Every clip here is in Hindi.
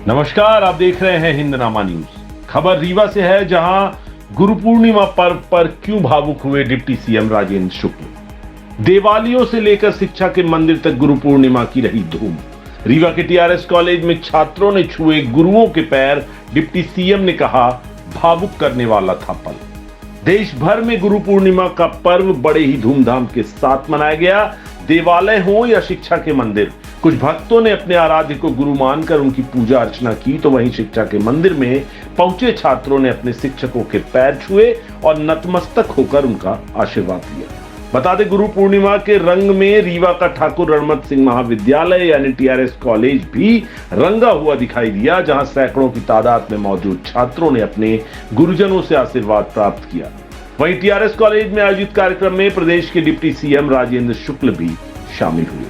नमस्कार, आप देख रहे हैं हिंदनामा न्यूज। खबर रीवा से है, जहां गुरु पूर्णिमा पर्व पर क्यों भावुक हुए डिप्टी सीएम राजेंद्र शुक्ल। देवालयों से लेकर शिक्षा के मंदिर तक गुरु पूर्णिमा की रही धूम। रीवा के टीआरएस कॉलेज में छात्रों ने छुए गुरुओं के पैर। डिप्टी सीएम ने कहा, भावुक करने वाला था पल। देश भर में गुरु पूर्णिमा का पर्व बड़े ही धूमधाम के साथ मनाया गया। देवालय हो या शिक्षा के मंदिर, कुछ भक्तों ने अपने आराध्य को गुरु मानकर उनकी पूजा अर्चना की, तो वहीं शिक्षा के मंदिर में पहुंचे छात्रों ने अपने शिक्षकों के पैर छुए और नतमस्तक होकर उनका आशीर्वाद लिया। बता दें, गुरु पूर्णिमा के रंग में रीवा का ठाकुर रणमत सिंह महाविद्यालय यानी टीआरएस कॉलेज भी रंगा हुआ दिखाई दिया, जहां सैकड़ों की तादाद में मौजूद छात्रों ने अपने गुरुजनों से आशीर्वाद प्राप्त किया। वहीं टीआरएस कॉलेज में आयोजित कार्यक्रम में प्रदेश के डिप्टी सीएम राजेंद्र शुक्ल भी शामिल हुए।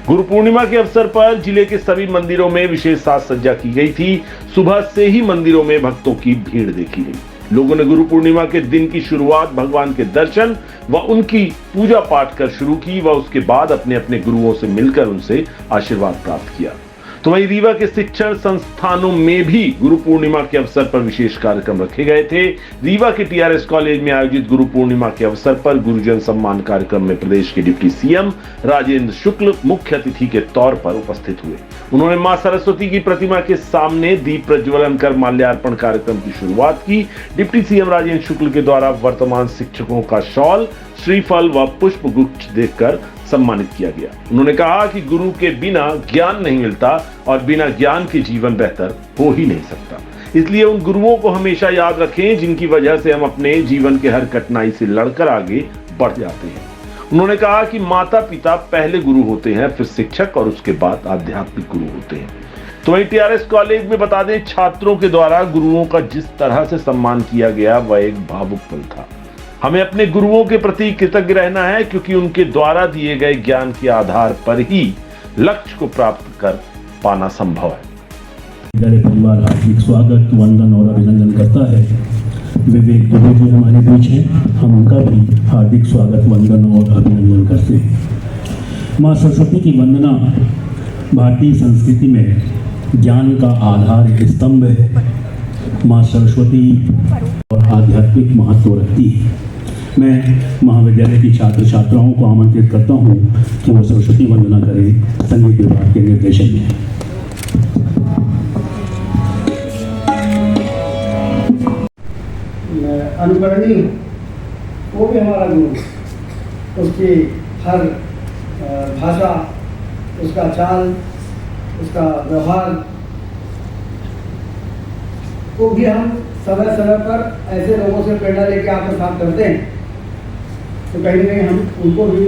गुरु पूर्णिमा के अवसर पर जिले के सभी मंदिरों में विशेष साज सज्जा की गई थी। सुबह से ही मंदिरों में भक्तों की भीड़ देखी गई। लोगों ने गुरु पूर्णिमा के दिन की शुरुआत भगवान के दर्शन व उनकी पूजा पाठ कर शुरू की व उसके बाद अपने अपने गुरुओं से मिलकर उनसे आशीर्वाद प्राप्त किया। तो वहीं रीवा के शिक्षण संस्थानों में भी गुरु पूर्णिमा के अवसर पर विशेष कार्यक्रम रखे गए थे। रीवा के टीआरएस कॉलेज में आयोजित गुरु पूर्णिमा के अवसर पर गुरुजन सम्मान कार्यक्रम में प्रदेश के डिप्टी सीएम राजेंद्र शुक्ल मुख्य अतिथि के तौर पर उपस्थित हुए। उन्होंने मां सरस्वती की प्रतिमा के सामने दीप प्रज्वलन कर माल्यार्पण कार्यक्रम की शुरुआत की। डिप्टी सीएम राजेंद्र शुक्ल के द्वारा वर्तमान शिक्षकों का शॉल, श्रीफल व पुष्प गुच्छ देकर सम्मानित किया गया। उन्होंने कहा कि गुरु के बिना ज्ञान नहीं मिलता और बिना ज्ञान के जीवन बेहतर हो ही नहीं सकता। इसलिए उन गुरुओं को हमेशा याद रखें, जिनकी वजह से हम अपने जीवन के हर कठिनाई से लड़कर आगे बढ़ जाते हैं। उन्होंने कहा कि माता पिता पहले गुरु होते हैं, फिर शिक्षक और उसके बाद आध्यात्मिक गुरु होते हैं। तो वहीं टीआरएस कॉलेज में बता दें, छात्रों के द्वारा गुरुओं का जिस तरह से सम्मान किया गया वह एक भावुक पल था। हमें अपने गुरुओं के प्रति कृतज्ञ रहना है, क्योंकि उनके द्वारा दिए गए ज्ञान के आधार पर ही लक्ष्य को प्राप्त कर पाना संभव है। विद्यालय परिवार हार्दिक स्वागत, वंदन और अभिनंदन करता है। विवेक दुबे जी हमारे बीच हैं, हम उनका भी हार्दिक स्वागत, वंदन और अभिनंदन करते हैं। माँ सरस्वती की वंदना भारतीय संस्कृति में ज्ञान का आधार स्तंभ है। माँ सरस्वती और आध्यात्मिक महत्व रखती है। मैं महाविद्यालय की छात्र छात्राओं को आमंत्रित करता हूं कि वो सरस्वती वंदना करें संगीत विभाग के निर्देशन में। अनुकरणीय हूँ, वो भी हमारा गुरु। उसकी हर भाषा, उसका चाल, उसका व्यवहार को भी हम समय समय पर ऐसे लोगों से प्रेरणा लेके आत्मसात करते हैं, तो कहीं ना कहीं हम उनको भी,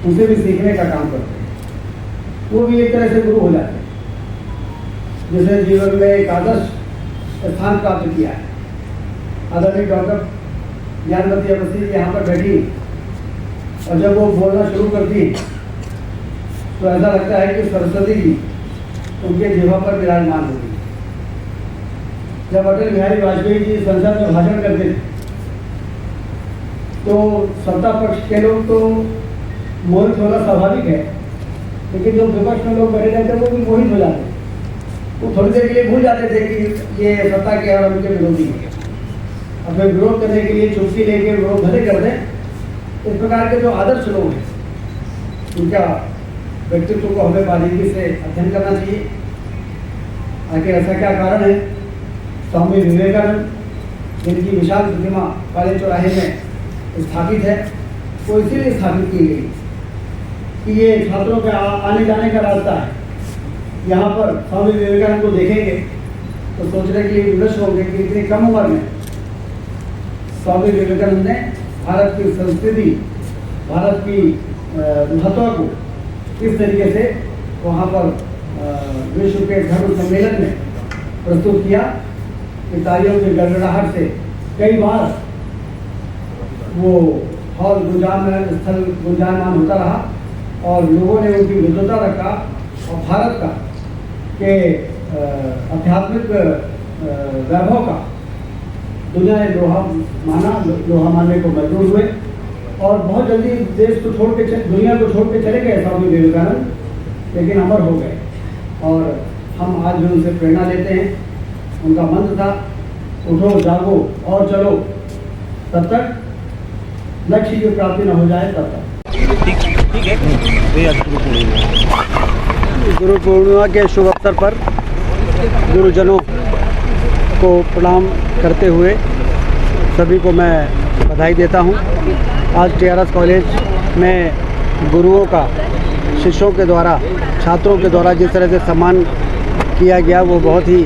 उनसे भी सीखने का काम करते हैं। वो भी एक तरह से गुरु हो जाते हैं, जिसने जीवन में एक आदर्श स्थान प्राप्त किया है। आदरणीय डॉक्टर ज्ञानवती अवस्थी यहाँ पर बैठी और जब वो बोलना शुरू करती तो ऐसा लगता है कि सरस्वती जी उनके जिह्वा पर विराजमान होती। जब अटल बिहारी वाजपेयी जी संसद में भाषण करते थे तो सत्ता पक्ष के लोग तो मोहित होना स्वाभाविक है, लेकिन जो विपक्ष में लोग बैठे रहते वो भी मोहित हो जाते। वो थोड़ी देर के लिए भूल जाते थे कि ये सत्ता के और उनके विरोधी है। अपने विरोध करने के लिए चुप्पी लेके विरोध भले कर दें। इस प्रकार के जो आदर्श लोग हैं, उनका व्यक्तित्व को हमें बारीकी से अध्ययन करना चाहिए। आखिर ऐसा क्या कारण है? स्वामी विवेकानंद, जिनकी विशाल प्रतिमा कॉलेज चौराहे में स्थापित है, वो इसीलिए स्थापित की गई कि ये छात्रों के आने जाने का रास्ता है। यहाँ पर स्वामी विवेकानंद को देखेंगे तो सोचने के लिए विवश होंगे कि इतनी कम उम्र में स्वामी विवेकानंद ने भारत की संस्कृति, भारत की महत्व को किस तरीके से वहाँ पर विश्व के धर्म सम्मेलन में प्रस्तुत किया। कि तालियों की गड़गड़ाहट से कई बार वो हॉल स्थल गुंजायमान होता रहा और लोगों ने उनकी विद्वता रखा और भारत का के आध्यात्मिक वैभव का दुनिया ने लोहा मानने को मजबूर हुए और बहुत जल्दी देश को दुनिया को छोड़ के चले गए स्वामी विवेकानंद, लेकिन अमर हो गए। और हम आज भी उनसे प्रेरणा लेते हैं। उनका मंत्र था, उठो जागो और चलो, तब तक लक्ष्य की प्राप्ति न हो जाए तब तक। गुरु पूर्णिमा के शुभ अवसर पर गुरुजनों को प्रणाम करते हुए सभी को मैं बधाई देता हूं। आज TRS कॉलेज में गुरुओं का शिष्यों के द्वारा, छात्रों के द्वारा जिस तरह से सम्मान किया गया वो बहुत ही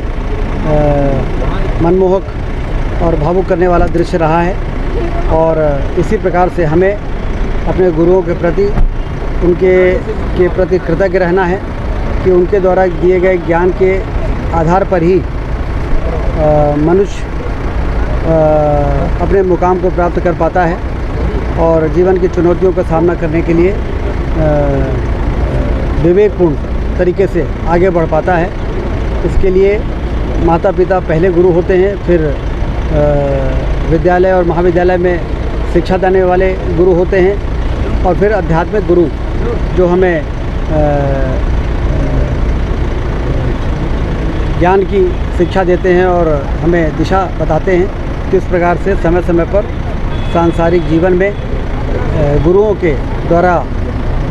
मनमोहक और भावुक करने वाला दृश्य रहा है। और इसी प्रकार से हमें अपने गुरुओं के प्रति, उनके प्रति कृतज्ञ रहना है कि उनके द्वारा दिए गए ज्ञान के आधार पर ही मनुष्य अपने मुकाम को प्राप्त कर पाता है और जीवन की चुनौतियों का सामना करने के लिए विवेकपूर्ण तरीके से आगे बढ़ पाता है। इसके लिए माता पिता पहले गुरु होते हैं, फिर विद्यालय और महाविद्यालय में शिक्षा देने वाले गुरु होते हैं और फिर आध्यात्मिक गुरु जो हमें ज्ञान की शिक्षा देते हैं और हमें दिशा बताते हैं। किस प्रकार से समय समय पर सांसारिक जीवन में गुरुओं के द्वारा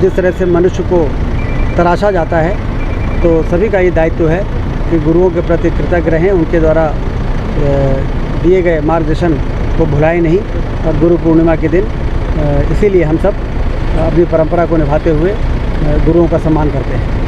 जिस तरह से मनुष्य को तराशा जाता है, तो सभी का ये दायित्व है कि गुरुओं के प्रति कृतज्ञ रहें, उनके द्वारा दिए गए मार्गदर्शन को भुलाएं नहीं। और गुरु पूर्णिमा के दिन इसीलिए हम सब अपनी परंपरा को निभाते हुए गुरुओं का सम्मान करते हैं।